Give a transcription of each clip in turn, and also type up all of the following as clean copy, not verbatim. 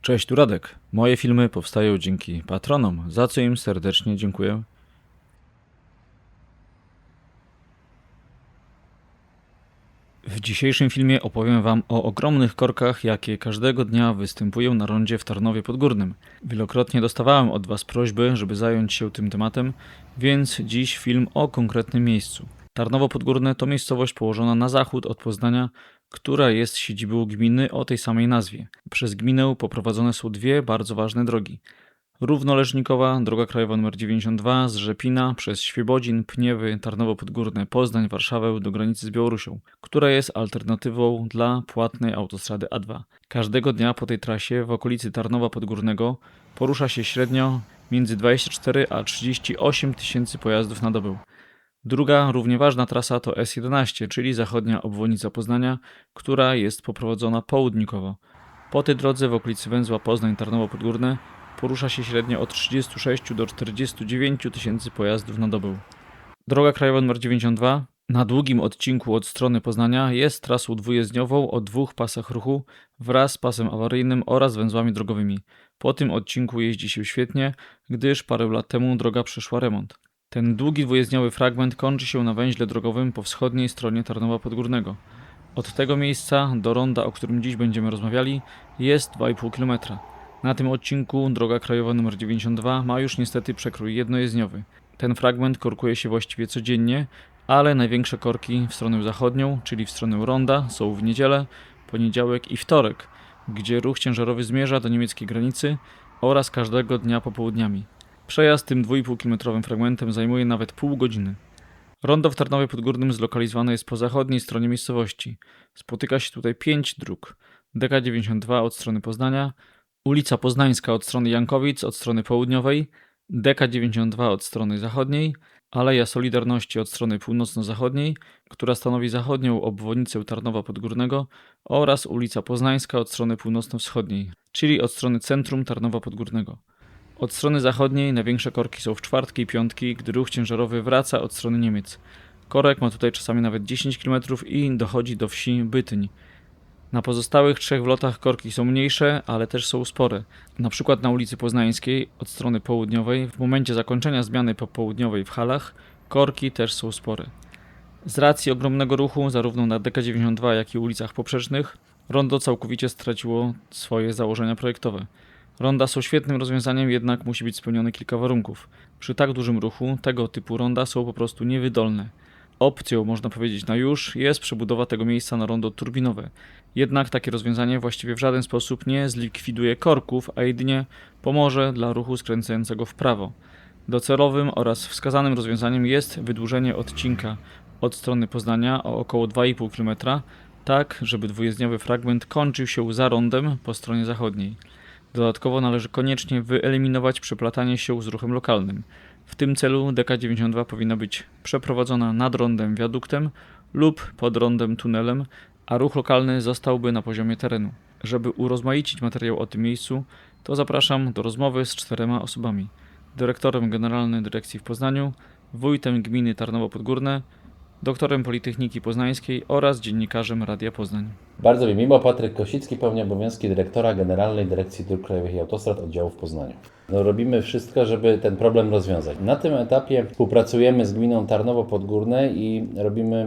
Cześć, tu Radek. Moje filmy powstają dzięki patronom, za co im serdecznie dziękuję. W dzisiejszym filmie opowiem Wam o ogromnych korkach, jakie każdego dnia występują na rondzie w Tarnowie Podgórnym. Wielokrotnie dostawałem od Was prośby, żeby zająć się tym tematem, więc dziś film o konkretnym miejscu. Tarnowo Podgórne to miejscowość położona na zachód od Poznania, która jest siedzibą gminy o tej samej nazwie. Przez gminę poprowadzone są dwie bardzo ważne drogi. Równoleżnikowa, droga krajowa nr 92 z Rzepina przez Świebodzin, Pniewy, Tarnowo Podgórne, Poznań, Warszawę do granicy z Białorusią, która jest alternatywą dla płatnej autostrady A2. Każdego dnia po tej trasie w okolicy Tarnowa Podgórnego porusza się średnio między 24 a 38 tysięcy pojazdów na dobę. Druga, równie ważna trasa to S11, czyli zachodnia obwodnica Poznania, która jest poprowadzona południkowo. Po tej drodze w okolicy węzła Poznań-Tarnowo Podgórne porusza się średnio od 36 do 49 tysięcy pojazdów na dobę. Droga krajowa nr 92 na długim odcinku od strony Poznania jest trasą dwujezdniową o dwóch pasach ruchu wraz z pasem awaryjnym oraz węzłami drogowymi. Po tym odcinku jeździ się świetnie, gdyż parę lat temu droga przeszła remont. Ten długi dwujezdniowy fragment kończy się na węźle drogowym po wschodniej stronie Tarnowa Podgórnego. Od tego miejsca do ronda, o którym dziś będziemy rozmawiali, jest 2,5 km. Na tym odcinku droga krajowa nr 92 ma już niestety przekrój jednojezdniowy. Ten fragment korkuje się właściwie codziennie, ale największe korki w stronę zachodnią, czyli w stronę ronda, są w niedzielę, poniedziałek i wtorek, gdzie ruch ciężarowy zmierza do niemieckiej granicy oraz każdego dnia popołudniami. Przejazd tym 2,5-kilometrowym fragmentem zajmuje nawet pół godziny. Rondo w Tarnowie Podgórnym zlokalizowane jest po zachodniej stronie miejscowości. Spotyka się tutaj 5 dróg. DK92 od strony Poznania, ulica Poznańska od strony Jankowic od strony południowej, DK92 od strony zachodniej, Aleja Solidarności od strony północno-zachodniej, która stanowi zachodnią obwodnicę Tarnowa Podgórnego oraz ulica Poznańska od strony północno-wschodniej, czyli od strony centrum Tarnowa Podgórnego. Od strony zachodniej największe korki są w czwartki i piątki, gdy ruch ciężarowy wraca od strony Niemiec. Korek ma tutaj czasami nawet 10 km i dochodzi do wsi Bytyń. Na pozostałych trzech wlotach korki są mniejsze, ale też są spore. Na przykład na ulicy Poznańskiej od strony południowej, w momencie zakończenia zmiany popołudniowej w Halach, korki też są spore. Z racji ogromnego ruchu, zarówno na DK92, jak i ulicach poprzecznych, rondo całkowicie straciło swoje założenia projektowe. Ronda są świetnym rozwiązaniem, jednak musi być spełnione kilka warunków. Przy tak dużym ruchu tego typu ronda są po prostu niewydolne. Opcją, można powiedzieć na już, jest przebudowa tego miejsca na rondo turbinowe. Jednak takie rozwiązanie właściwie w żaden sposób nie zlikwiduje korków, a jedynie pomoże dla ruchu skręcającego w prawo. Docelowym oraz wskazanym rozwiązaniem jest wydłużenie odcinka od strony Poznania o około 2,5 km, tak żeby dwujezdniowy fragment kończył się za rondem po stronie zachodniej. Dodatkowo należy koniecznie wyeliminować przeplatanie się z ruchem lokalnym. W tym celu DK92 powinna być przeprowadzona nad rondem wiaduktem lub pod rondem tunelem, a ruch lokalny zostałby na poziomie terenu. Żeby urozmaicić materiał o tym miejscu, to zapraszam do rozmowy z 4 osobami. Dyrektorem Generalnym Dyrekcji w Poznaniu, wójtem gminy Tarnowo Podgórne, doktorem Politechniki Poznańskiej oraz dziennikarzem Radia Poznań. Bardzo mi miło, Patryk Kosicki, pełni obowiązki dyrektora Generalnej Dyrekcji Dróg Krajowych i Autostrad oddziału w Poznaniu. Robimy wszystko, żeby ten problem rozwiązać. Na tym etapie współpracujemy z gminą Tarnowo Podgórne i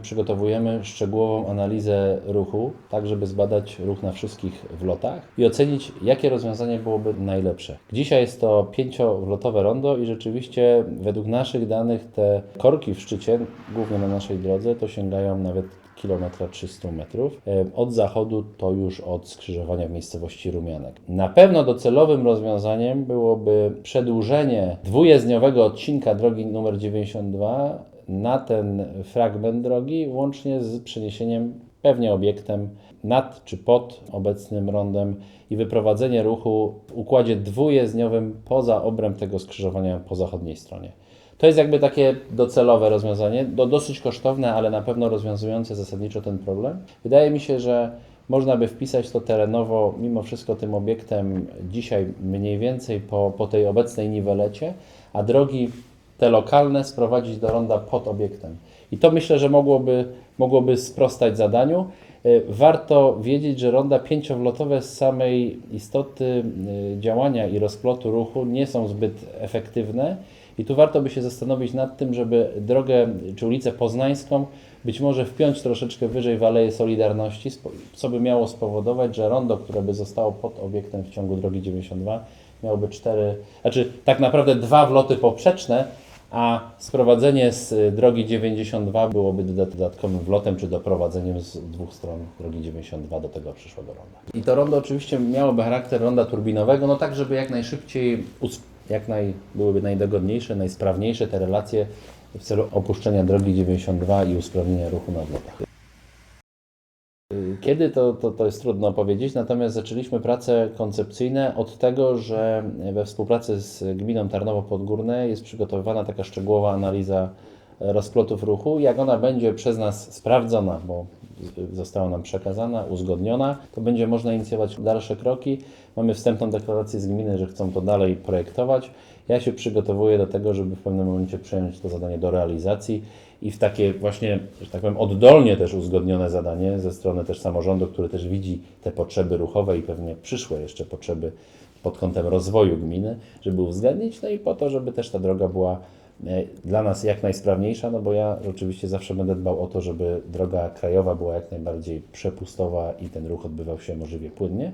przygotowujemy szczegółową analizę ruchu, tak żeby zbadać ruch na wszystkich wlotach i ocenić, jakie rozwiązanie byłoby najlepsze. Dzisiaj jest to 5-wlotowe rondo i rzeczywiście według naszych danych te korki w szczycie, głównie na naszej drodze, to sięgają nawet kilometra 300 metrów. Od zachodu to już od skrzyżowania w miejscowości Rumianek. Na pewno docelowym rozwiązaniem byłoby przedłużenie dwujezdniowego odcinka drogi nr 92 na ten fragment drogi, łącznie z przeniesieniem pewnie obiektem nad czy pod obecnym rondem i wyprowadzenie ruchu w układzie dwujezdniowym poza obręb tego skrzyżowania po zachodniej stronie. To jest jakby takie docelowe rozwiązanie, dosyć kosztowne, ale na pewno rozwiązujące zasadniczo ten problem. Wydaje mi się, że można by wpisać to terenowo mimo wszystko tym obiektem dzisiaj mniej więcej po tej obecnej niwelecie, a drogi te lokalne sprowadzić do ronda pod obiektem. I to myślę, że mogłoby sprostać zadaniu. Warto wiedzieć, że ronda pięciowlotowe z samej istoty działania i rozplotu ruchu nie są zbyt efektywne i tu warto by się zastanowić nad tym, żeby drogę czy ulicę Poznańską być może wpiąć troszeczkę wyżej w Aleję Solidarności, co by miało spowodować, że rondo, które by zostało pod obiektem w ciągu drogi 92, miałoby tak naprawdę 2 wloty poprzeczne, a sprowadzenie z drogi 92 byłoby dodatkowym wlotem czy doprowadzeniem z 2 stron drogi 92 do tego przyszłego ronda. I to rondo oczywiście miałoby charakter ronda turbinowego, no tak, żeby jak najszybciej, byłyby najdogodniejsze, najsprawniejsze te relacje w celu opuszczenia drogi 92 i usprawnienia ruchu na odlotach. Kiedy to jest trudno powiedzieć, natomiast zaczęliśmy prace koncepcyjne od tego, że we współpracy z gminą Tarnowo Podgórne jest przygotowywana taka szczegółowa analiza rozplotów ruchu. Jak ona będzie przez nas sprawdzona, bo została nam przekazana, uzgodniona, to będzie można inicjować dalsze kroki. Mamy wstępną deklarację z gminy, że chcą to dalej projektować. Ja się przygotowuję do tego, żeby w pewnym momencie przejąć to zadanie do realizacji i w takie właśnie, że tak powiem, oddolnie też uzgodnione zadanie ze strony też samorządu, który też widzi te potrzeby ruchowe i pewnie przyszłe jeszcze potrzeby pod kątem rozwoju gminy, żeby uwzględnić, no i po to, żeby też ta droga była dla nas jak najsprawniejsza, no bo ja oczywiście zawsze będę dbał o to, żeby droga krajowa była jak najbardziej przepustowa i ten ruch odbywał się możliwie płynnie.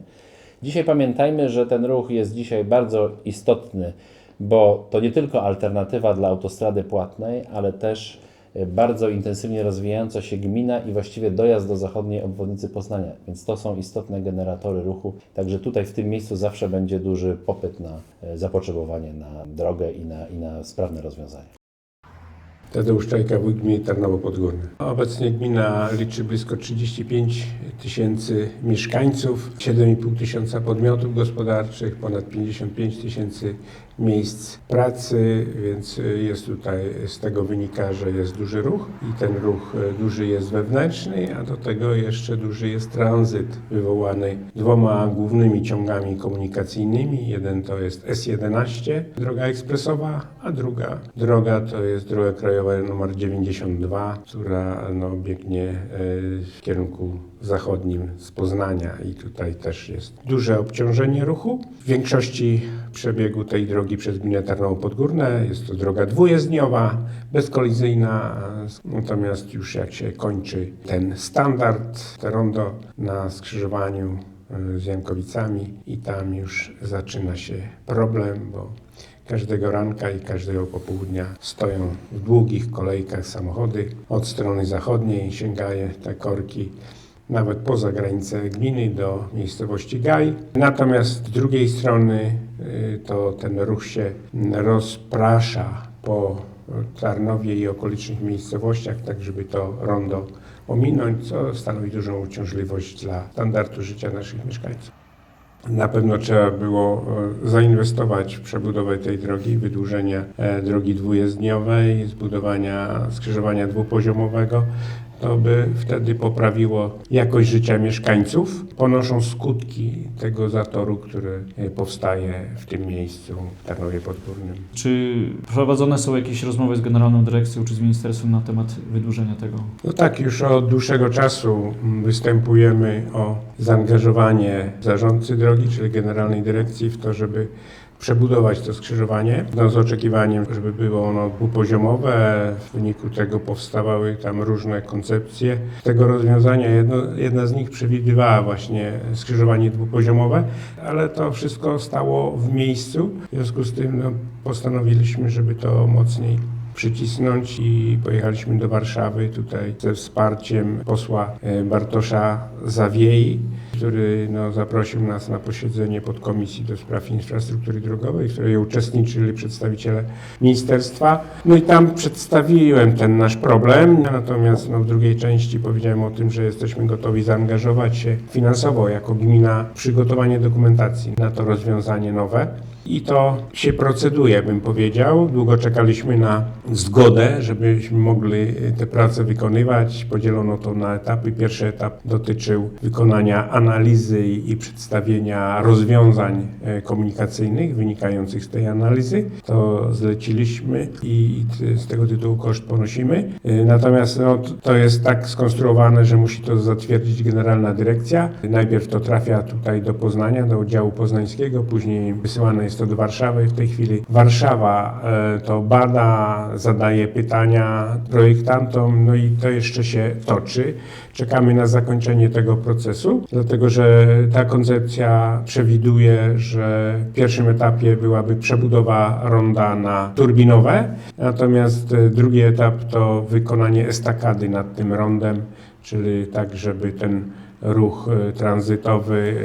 Dzisiaj pamiętajmy, że ten ruch jest dzisiaj bardzo istotny, bo to nie tylko alternatywa dla autostrady płatnej, ale też bardzo intensywnie rozwijająca się gmina i właściwie dojazd do zachodniej obwodnicy Poznania, więc to są istotne generatory ruchu, także tutaj w tym miejscu zawsze będzie duży popyt na zapotrzebowanie na drogę i na sprawne rozwiązania. Tadeusz Czajka, wójt gminy Tarnowo Podgórne. Obecnie gmina liczy blisko 35 tysięcy mieszkańców, 7,5 tysiąca podmiotów gospodarczych, ponad 55 tysięcy miejsc pracy, więc jest tutaj, z tego wynika, że jest duży ruch i ten ruch duży jest wewnętrzny, a do tego jeszcze duży jest tranzyt wywołany 2 głównymi ciągami komunikacyjnymi. Jeden to jest S11, droga ekspresowa, a druga droga to jest droga krajowa nr 92, która biegnie w kierunku zachodnim z Poznania i tutaj też jest duże obciążenie ruchu. W większości przebiegu tej drogi przez gminę Tarnowo Podgórne jest to droga dwujezdniowa, bezkolizyjna, natomiast już jak się kończy ten standard, to rondo na skrzyżowaniu z Jankowicami i tam już zaczyna się problem, bo każdego ranka i każdego popołudnia stoją w długich kolejkach samochody od strony zachodniej, sięgają te korki nawet poza granicę gminy do miejscowości Gaj. Natomiast z drugiej strony to ten ruch się rozprasza po Tarnowie i okolicznych miejscowościach, tak żeby to rondo ominąć, co stanowi dużą uciążliwość dla standardu życia naszych mieszkańców. Na pewno trzeba było zainwestować w przebudowę tej drogi, wydłużenia drogi dwujezdniowej, zbudowania skrzyżowania dwupoziomowego. To by wtedy poprawiło jakość życia mieszkańców. Ponoszą skutki tego zatoru, który powstaje w tym miejscu w Tarnowie Podgórnym. Czy prowadzone są jakieś rozmowy z Generalną Dyrekcją czy z Ministerstwem na temat wydłużenia tego? No tak, już od dłuższego czasu występujemy o zaangażowanie zarządcy drogi, czyli Generalnej Dyrekcji w to, żeby przebudować to skrzyżowanie, z oczekiwaniem, żeby było ono dwupoziomowe. W wyniku tego powstawały tam różne koncepcje tego rozwiązania. Jedna z nich przewidywała właśnie skrzyżowanie dwupoziomowe, ale to wszystko stało w miejscu. W związku z tym postanowiliśmy, żeby to mocniej przycisnąć i pojechaliśmy do Warszawy tutaj ze wsparciem posła Bartosza Zawiei, który zaprosił nas na posiedzenie podkomisji do spraw infrastruktury drogowej, w której uczestniczyli przedstawiciele ministerstwa. No i tam przedstawiłem ten nasz problem, natomiast w drugiej części powiedziałem o tym, że jesteśmy gotowi zaangażować się finansowo jako gmina w przygotowanie dokumentacji na to rozwiązanie nowe. i to się proceduje, bym powiedział. Długo czekaliśmy na zgodę, żebyśmy mogli te prace wykonywać. Podzielono to na etapy. Pierwszy etap dotyczył wykonania analizy i przedstawienia rozwiązań komunikacyjnych wynikających z tej analizy. To zleciliśmy i z tego tytułu koszt ponosimy. Natomiast to jest tak skonstruowane, że musi to zatwierdzić Generalna Dyrekcja. Najpierw to trafia tutaj do Poznania, do oddziału poznańskiego, później wysyłane jest to do Warszawy. W tej chwili Warszawa to bada, zadaje pytania projektantom, no i to jeszcze się toczy. Czekamy na zakończenie tego procesu, dlatego że ta koncepcja przewiduje, że w pierwszym etapie byłaby przebudowa ronda na turbinowe, natomiast drugi etap to wykonanie estakady nad tym rondem, czyli tak, żeby ten ruch tranzytowy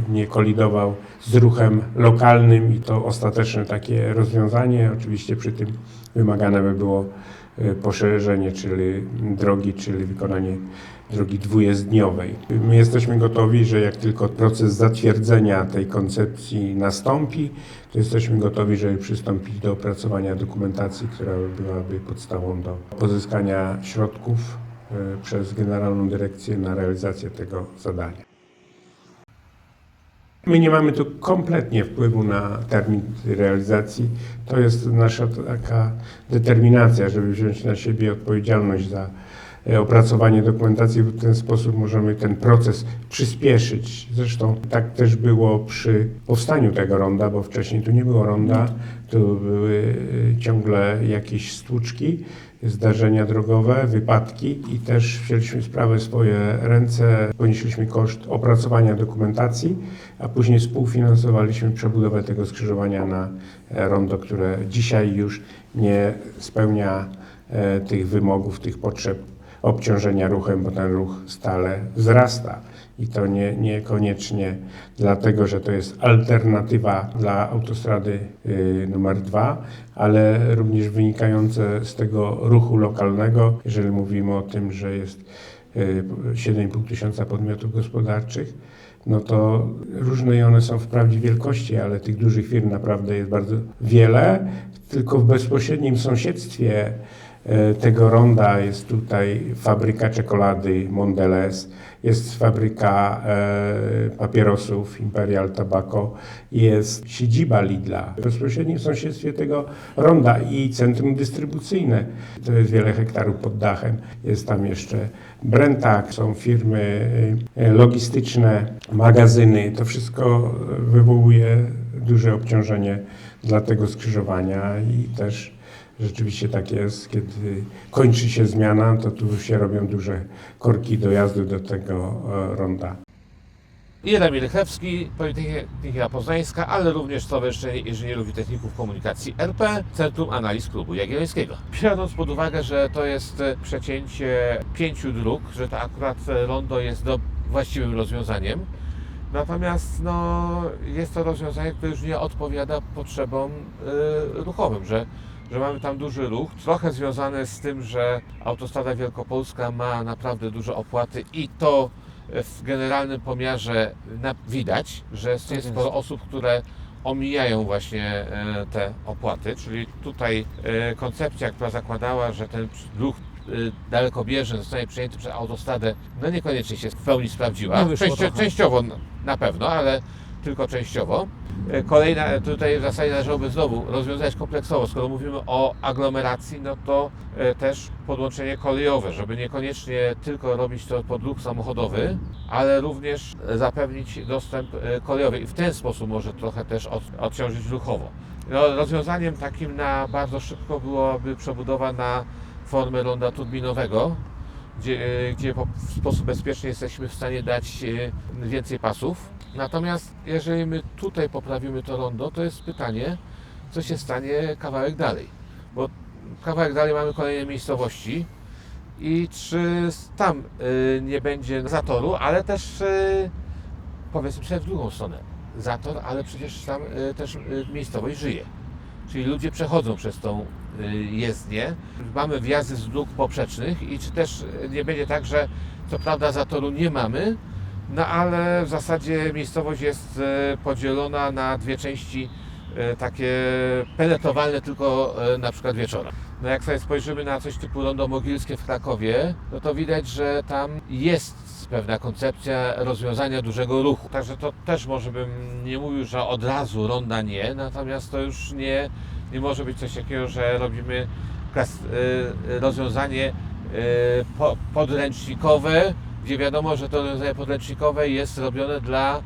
nie kolidował z ruchem lokalnym i to ostateczne takie rozwiązanie. Oczywiście przy tym wymagane by było poszerzenie, czyli wykonanie drogi dwujezdniowej. My jesteśmy gotowi, że jak tylko proces zatwierdzenia tej koncepcji nastąpi, to jesteśmy gotowi, żeby przystąpić do opracowania dokumentacji, która byłaby podstawą do pozyskania środków przez Generalną Dyrekcję na realizację tego zadania. My nie mamy tu kompletnie wpływu na termin realizacji. To jest nasza taka determinacja, żeby wziąć na siebie odpowiedzialność za opracowanie dokumentacji. W ten sposób możemy ten proces przyspieszyć. Zresztą tak też było przy powstaniu tego ronda, bo wcześniej tu nie było ronda, tu były ciągle jakieś stłuczki, zdarzenia drogowe, wypadki i też wzięliśmy sprawę w swoje ręce, ponieśliśmy koszt opracowania dokumentacji, a później współfinansowaliśmy przebudowę tego skrzyżowania na rondo, które dzisiaj już nie spełnia tych wymogów, tych potrzeb obciążenia ruchem, bo ten ruch stale wzrasta. I to niekoniecznie dlatego, że to jest alternatywa dla autostrady numer 2, ale również wynikające z tego ruchu lokalnego. Jeżeli mówimy o tym, że jest 7,5 tysiąca podmiotów gospodarczych, no to różne one są wprawdzie wielkości, ale tych dużych firm naprawdę jest bardzo wiele. Tylko w bezpośrednim sąsiedztwie tego ronda jest tutaj fabryka czekolady Mondelez, jest fabryka papierosów Imperial Tobacco, jest siedziba Lidla. W bezpośrednim sąsiedztwie tego ronda i centrum dystrybucyjne. To jest wiele hektarów pod dachem. Jest tam jeszcze Brenntag, są firmy logistyczne, magazyny. To wszystko wywołuje duże obciążenie dla tego skrzyżowania i też rzeczywiście tak jest, kiedy kończy się zmiana, to tu się robią duże korki dojazdu do tego ronda. Jeremi Rychlewski, Politechnika Poznańska, ale również Stowarzyszenie Inżynierów i Techników Komunikacji RP, Centrum Analiz Klubu Jagiellońskiego. Biorąc pod uwagę, że to jest przecięcie 5 dróg, że to akurat rondo jest właściwym rozwiązaniem, natomiast jest to rozwiązanie, które już nie odpowiada potrzebom ruchowym, że mamy tam duży ruch, trochę związane z tym, że autostrada wielkopolska ma naprawdę duże opłaty i to w generalnym pomiarze widać, że jest sporo osób, które omijają właśnie te opłaty, czyli tutaj koncepcja, która zakładała, że ten ruch dalekobieżny zostanie przejęty przez autostradę, niekoniecznie się w pełni sprawdziła. Częściowo na pewno, ale tylko częściowo. Kolejna, tutaj w zasadzie należałoby znowu rozwiązać kompleksowo. Skoro mówimy o aglomeracji, no to też podłączenie kolejowe, żeby niekoniecznie tylko robić to pod ruch samochodowy, ale również zapewnić dostęp kolejowy i w ten sposób może trochę też odciążyć ruchowo. Rozwiązaniem takim na bardzo szybko byłaby przebudowa na formę ronda turbinowego, gdzie w sposób bezpieczny jesteśmy w stanie dać więcej pasów. Natomiast jeżeli my tutaj poprawimy to rondo, to jest pytanie, co się stanie kawałek dalej. Bo kawałek dalej mamy kolejne miejscowości i czy tam nie będzie zatoru, ale też powiedzmy sobie w drugą stronę. Zator, ale przecież tam też miejscowość żyje. Czyli ludzie przechodzą przez tą jezdnię. Mamy wjazdy z dróg poprzecznych i czy też nie będzie tak, że co prawda zatoru nie mamy, ale w zasadzie miejscowość jest podzielona na dwie części takie peletowalne tylko na przykład wieczorem. No jak sobie spojrzymy na coś typu Rondo Mogilskie w Krakowie, no to widać, że tam jest pewna koncepcja rozwiązania dużego ruchu. Także to też może bym nie mówił, że od razu ronda nie, natomiast to już nie może być coś takiego, że robimy rozwiązanie podręcznikowe, gdzie wiadomo, że to rozwiązanie podręcznikowe jest robione dla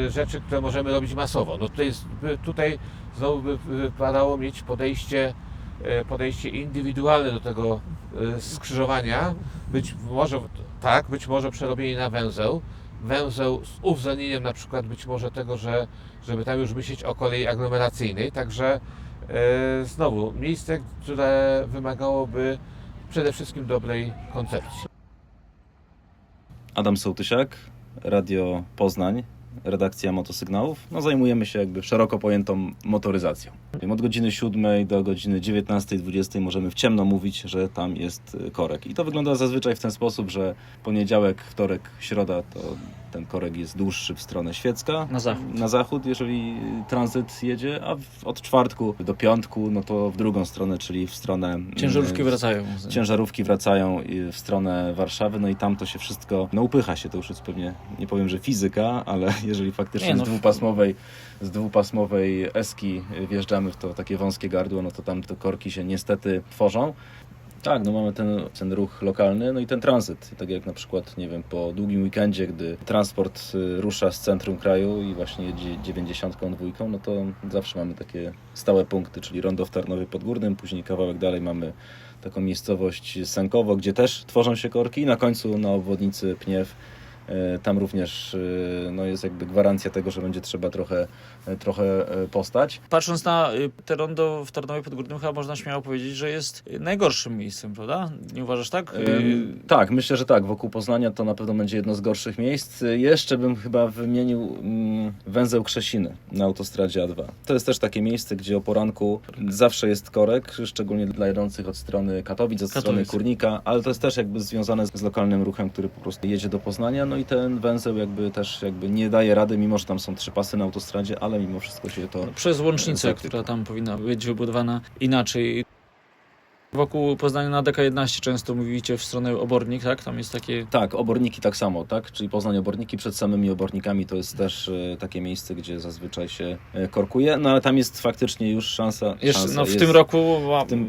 rzeczy, które możemy robić masowo. No tutaj znowu by wypadało mieć podejście indywidualne do tego skrzyżowania. Być może przerobienie na węzeł z uwzględnieniem na przykład być może tego, żeby tam już myśleć o kolei aglomeracyjnej. Także znowu miejsce, które wymagałoby przede wszystkim dobrej koncepcji. Adam Sołtysiak, Radio Poznań, redakcja Motosygnałów. No, zajmujemy się jakby szeroko pojętą motoryzacją. Od godziny 7 do godziny 19-20 możemy w ciemno mówić, że tam jest korek. I to wygląda zazwyczaj w ten sposób, że poniedziałek, wtorek, środa to ten korek jest dłuższy w stronę Świecka. Na zachód, jeżeli tranzyt jedzie, a od czwartku do piątku, no to w drugą stronę, czyli w stronę... Ciężarówki wracają. Ciężarówki wracają w stronę Warszawy, no i tam to się wszystko, no upycha się, to już jest pewnie, nie powiem, że fizyka, ale jeżeli faktycznie z dwupasmowej eski wjeżdżamy w to takie wąskie gardło, no to tam te korki się niestety tworzą. Tak, no mamy ten ruch lokalny, no i ten tranzyt. Tak jak na przykład, nie wiem, po długim weekendzie, gdy transport rusza z centrum kraju i właśnie jedzie 92, no to zawsze mamy takie stałe punkty, czyli rondo w Tarnowie Podgórnym, później kawałek dalej mamy taką miejscowość Sękowo, gdzie też tworzą się korki i na końcu na obwodnicy Pniew. Tam również no, jest jakby gwarancja tego, że będzie trzeba trochę postać. Patrząc na te rondo w Tarnowie Podgórnym, chyba można śmiało powiedzieć, że jest najgorszym miejscem, prawda? Nie uważasz tak? Tak, myślę, że tak. Wokół Poznania to na pewno będzie jedno z gorszych miejsc. Jeszcze bym chyba wymienił węzeł Krzesiny na autostradzie A2. To jest też takie miejsce, gdzie o poranku zawsze jest korek, szczególnie dla jadących od strony Katowic, od strony Kurnika, ale to jest też jakby związane z lokalnym ruchem, który po prostu jedzie do Poznania. No i ten węzeł też nie daje rady, mimo że tam są 3 pasy na autostradzie, ale mimo wszystko się to... Przez łącznicę, która tam powinna być wybudowana inaczej. Wokół Poznania na DK11 często mówicie w stronę Obornik, tak? Tam jest takie... Tak, Oborniki tak samo, tak? Czyli Poznań Oborniki, przed samymi Obornikami to jest też takie miejsce, gdzie zazwyczaj się korkuje, no ale tam jest faktycznie już szansa w tym roku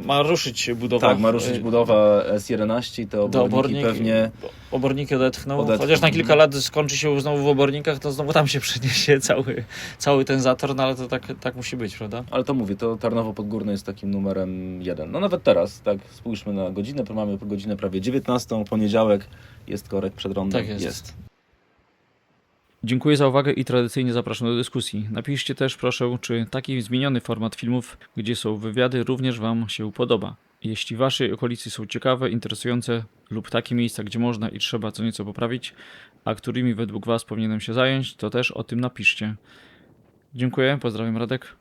ma ruszyć budowa. Tak, ma ruszyć budowa S11 i te Oborniki pewnie... Oborniki odetchną. Chociaż na kilka lat skończy się znowu w Obornikach, to znowu tam się przeniesie cały ten zator, no ale to tak musi być, prawda? Ale to mówię, to Tarnowo Podgórne jest takim numerem 1. No nawet teraz, tak, spójrzmy na godzinę, mamy godzinę prawie 19, poniedziałek, jest korek przed rondem. Tak jest. Dziękuję za uwagę i tradycyjnie zapraszam do dyskusji. Napiszcie też proszę, czy taki zmieniony format filmów, gdzie są wywiady, również Wam się podoba. Jeśli w Waszej okolicy są ciekawe, interesujące lub takie miejsca, gdzie można i trzeba co nieco poprawić, a którymi według Was powinienem się zająć, to też o tym napiszcie. Dziękuję, pozdrawiam, Radek.